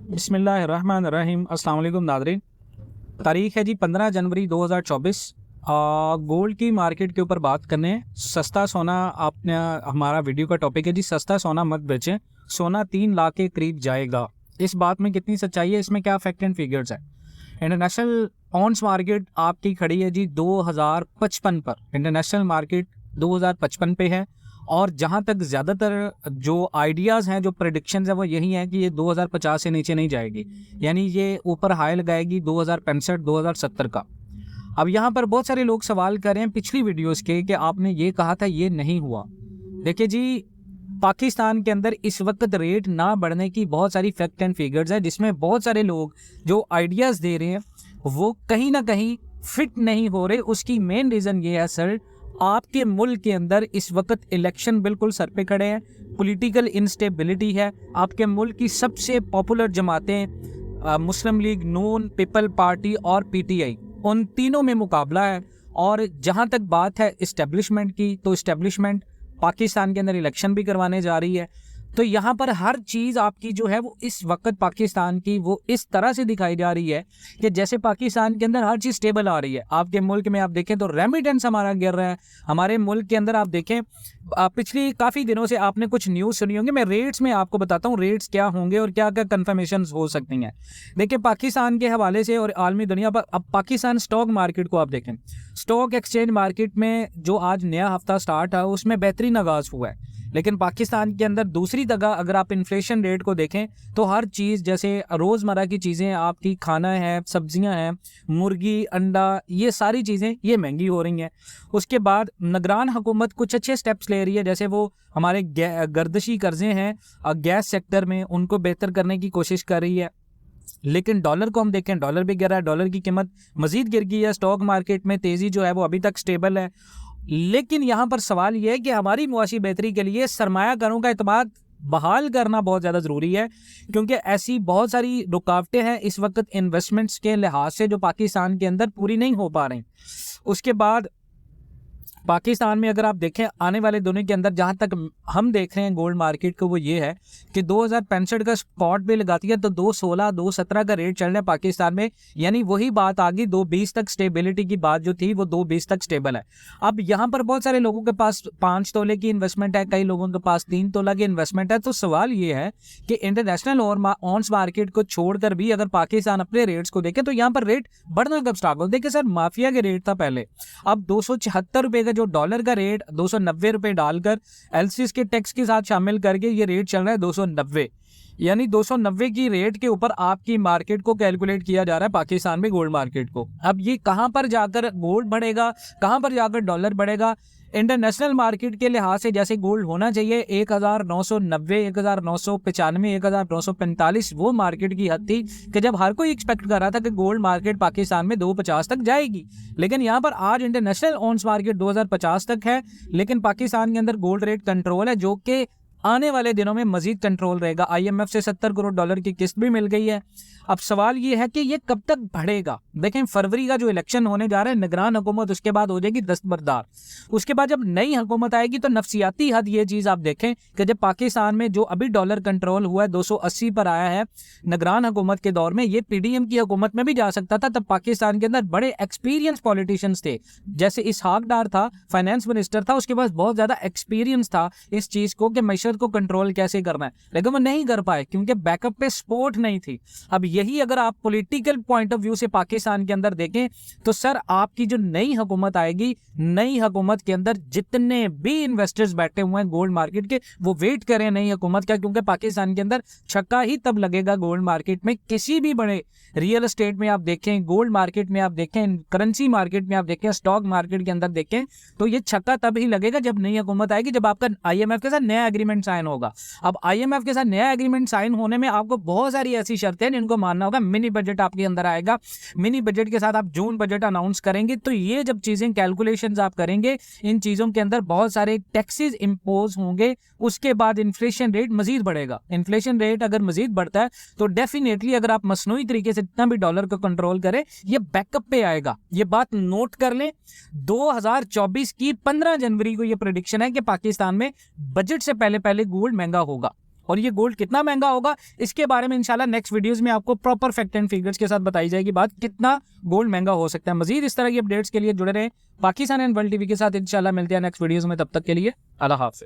बिस्मिल्लाहिर्रहमानिर्रहीम। अस्सलाम वालेकुम नाज़रीन। तारीख़ है जी 15 जनवरी 2024। गोल्ड की मार्केट के ऊपर बात करने हैं। सस्ता सोना आपने हमारा वीडियो का टॉपिक है जी। सस्ता सोना मत बेचें, सोना 3 लाख के करीब जाएगा। इस बात में कितनी सच्चाई है, इसमें क्या फैक्ट एंड फिगर्स है। इंटरनेशनल ऑन्स मार्केट आपकी खड़ी है जी 2055 पर। इंटरनेशनल मार्केट 2055 पे है और जहाँ तक ज़्यादातर जो आइडियाज़ हैं, जो प्रेडिक्शंस हैं, वो यही हैं कि ये 2050 से नीचे नहीं जाएगी, यानी ये ऊपर हाई लगाएगी 2065-2070 का। अब यहाँ पर बहुत सारे लोग सवाल कर रहे हैं पिछली वीडियोस के कि आपने ये कहा था, ये नहीं हुआ। देखिए जी, पाकिस्तान के अंदर इस वक्त रेट ना बढ़ने की बहुत सारी फैक्ट एंड फिगर्स है, जिसमें बहुत सारे लोग जो आइडियाज़ दे रहे हैं वो कहीं ना कहीं फिट नहीं हो रहे। उसकी मेन रीज़न ये है सर, आपके मुल्क के अंदर इस वक्त इलेक्शन बिल्कुल सर पे खड़े हैं, पॉलिटिकल इंस्टेबिलिटी है। आपके मुल्क की सबसे पॉपुलर जमातें मुस्लिम लीग, नून, पीपल पार्टी और पीटीआई, उन तीनों में मुकाबला है। और जहां तक बात है इस्टेब्लिशमेंट की, तो इस्टेब्लिशमेंट पाकिस्तान के अंदर इलेक्शन भी करवाने जा रही है। तो यहाँ पर हर चीज़ आपकी जो है वो इस वक्त पाकिस्तान की वो इस तरह से दिखाई जा रही है कि जैसे पाकिस्तान के अंदर हर चीज़ स्टेबल आ रही है। आपके मुल्क में आप देखें तो रेमिटेंस हमारा गिर रहा है। हमारे मुल्क के अंदर आप देखें पिछली काफ़ी दिनों से आपने कुछ न्यूज़ सुनी होंगी। मैं रेट्स में आपको बताता हूँ रेट्स क्या होंगे और क्या क्या कन्फर्मेशन हो सकती हैं। देखिए, पाकिस्तान के हवाले से और आलमी दुनिया पर अब पाकिस्तान स्टॉक मार्केट को आप देखें, स्टॉक एक्सचेंज मार्केट में जो आज नया हफ्ता स्टार्ट है उसमें बेहतरीन आगाज़ हुआ है। लेकिन पाकिस्तान के अंदर दूसरी जगह अगर आप इन्फ्लेशन रेट को देखें तो हर चीज़, जैसे रोज़मर्रा की चीज़ें आपकी, खाना है, सब्जियां हैं, मुर्गी, अंडा, ये सारी चीज़ें ये महंगी हो रही हैं। उसके बाद निगरान हुकूमत कुछ अच्छे स्टेप्स ले रही है, जैसे वो हमारे गर्दशी कर्जे हैं गैस सेक्टर में, उनको बेहतर करने की कोशिश कर रही है। लेकिन डॉलर को हम देखें, डॉलर भी गिरा है, डॉलर की कीमत मजीद गिर गई है। स्टॉक मार्केट में तेज़ी जो है वो अभी तक स्टेबल है। लेकिन यहाँ पर सवाल यह है कि हमारी मुआशी बेहतरी के लिए सरमायाकारों का एतमाद बहाल करना बहुत ज़्यादा ज़रूरी है, क्योंकि ऐसी बहुत सारी रुकावटें हैं इस वक्त इन्वेस्टमेंट्स के लिहाज से जो पाकिस्तान के अंदर पूरी नहीं हो पा रही। उसके बाद पाकिस्तान में अगर आप देखें आने वाले दिनों के अंदर, जहां तक हम देख रहे हैं गोल्ड मार्केट को, वो ये है कि 2065 का स्पॉट पे लगाती है तो 216 217 का रेट चल रहा है पाकिस्तान में, यानी वही बात आ गई 220 तक स्टेबिलिटी की बात जो थी वो 220 तक स्टेबल है। अब यहाँ पर बहुत सारे लोगों के पास 5 तोले की इन्वेस्टमेंट है, कई लोगों के पास 3 तोला की इन्वेस्टमेंट है। तो सवाल ये है कि इंटरनेशनल और ऑन्स मार्केट को छोड़कर भी अगर पाकिस्तान अपने रेट्स को देखे तो यहाँ पर रेट बढ़ना कब स्टार्ट हो। देखिए सर, माफिया के रेट था पहले, अब 276 रुपए का जो डॉलर का रेट 290 रुपए डालकर एलसीएस के टैक्स के साथ शामिल करके ये रेट चल रहा है 290, यानी 290 की रेट के ऊपर आपकी मार्केट को कैलकुलेट किया जा रहा है पाकिस्तान में गोल्ड मार्केट को। अब ये कहां पर जाकर गोल्ड बढ़ेगा, कहां पर जाकर डॉलर बढ़ेगा। इंटरनेशनल मार्केट के लिहाज से जैसे गोल्ड होना चाहिए 1990, 1995, 1945, वो मार्केट की हद थी कि जब हर कोई एक्सपेक्ट कर रहा था कि गोल्ड मार्केट पाकिस्तान में 250 तक जाएगी। लेकिन यहाँ पर आज इंटरनेशनल ऑन्स मार्केट 2050 तक है, लेकिन पाकिस्तान के अंदर गोल्ड रेट कंट्रोल है, जो कि आने वाले दिनों में मजीद कंट्रोल रहेगा। IMF से 70 करोड़ डॉलर की किस्त भी मिल गई है। अब सवाल ये है कि ये कब तक बढ़ेगा। देखें, फरवरी का जो इलेक्शन होने जा रहा है, निगरान हुकूमत उसके बाद हो जाएगी दस्तबरदार। उसके बाद जब नई हुकूमत आएगी तो नफसियाती हद ये चीज़ आप देखें कि जब पाकिस्तान में जो अभी डॉलर कंट्रोल हुआ है 280 पर आया है निगरान हुकूमत के दौर में, ये PDM की हुकूमत में भी जा सकता था। तब पाकिस्तान के अंदर बड़े एक्सपीरियंस पॉलिटिशियंस थे, जैसे इसहाक डार था, फाइनेंस मिनिस्टर था, उसके पास बहुत ज़्यादा एक्सपीरियंस था इस चीज़ को कि मैशत को कंट्रोल कैसे करना है, लेकिन वो नहीं कर पाए क्योंकि बैकअप पे सपोर्ट नहीं थी। अब यही अगर आप पॉलिटिकल पॉइंट ऑफ व्यू से पाकिस्तान के अंदर देखें तो सर, आपकी जो नई हुकूमत आएगी, नई हुकूमत के अंदर जितने भी इन्वेस्टर्स बैठे हुए हैं गोल्ड मार्केट के, वो वेट करें नई हुकूमत का, क्योंकि पाकिस्तान के अंदर छक्का ही तब लगेगा गोल्ड मार्केट में। किसी भी बड़े रियल एस्टेट में आप देखें, गोल्ड मार्केट में आप देखें, करेंसी मार्केट में आप देखें, स्टॉक मार्केट के अंदर देखें, तो ये छक्का तब ही लगेगा जब नई हुकूमत आएगी, जब आपका IMF के साथ नया एग्रीमेंट साइन होगा। अब IMF के साथ नया एग्रीमेंट साइन होने में आपको बहुत सारी ऐसी शर्तें हैं जिनको मानना होगा। मिनी बजट आपके अंदर आएगा, मिनी बजट के साथ आप जून बजट अनाउंस करेंगे, तो ये जब चीजें कैलकुलेशंस आप करेंगे, इन चीजों के अंदर बहुत सारे टैक्सेस इंपोज होंगे। उसके बाद इन्फ्लेशन रेट मजीद बढ़ेगा। इन्फ्लेशन रेट अगर मजीद बढ़ता है तो डेफिनेटली अगर आप मसनूई तरीके से जितना भी डॉलर को कंट्रोल करें, ये बैकअप पे आएगा। ये बात नोट कर लें। 2024 की 15 जनवरी को ये प्रेडिक्शन है कि पाकिस्तान में बजट से पहले पहले गोल्ड महंगा होगा। और ये गोल्ड कितना महंगा होगा इसके बारे में इंशाल्लाह नेक्स्ट वीडियोस में आपको प्रॉपर फैक्ट एंड फिगर्स के साथ बताई जाएगी बात, कितना गोल्ड महंगा हो सकता है। मजीद इस तरह की अपडेट्स के लिए जुड़े रहें पाकिस्तान एंड वर्ल्ड टीवी के साथ। इंशाल्लाह मिलते हैं नेक्स्ट वीडियोस में, तब तक के लिए अल्लाह हाफ़िज़।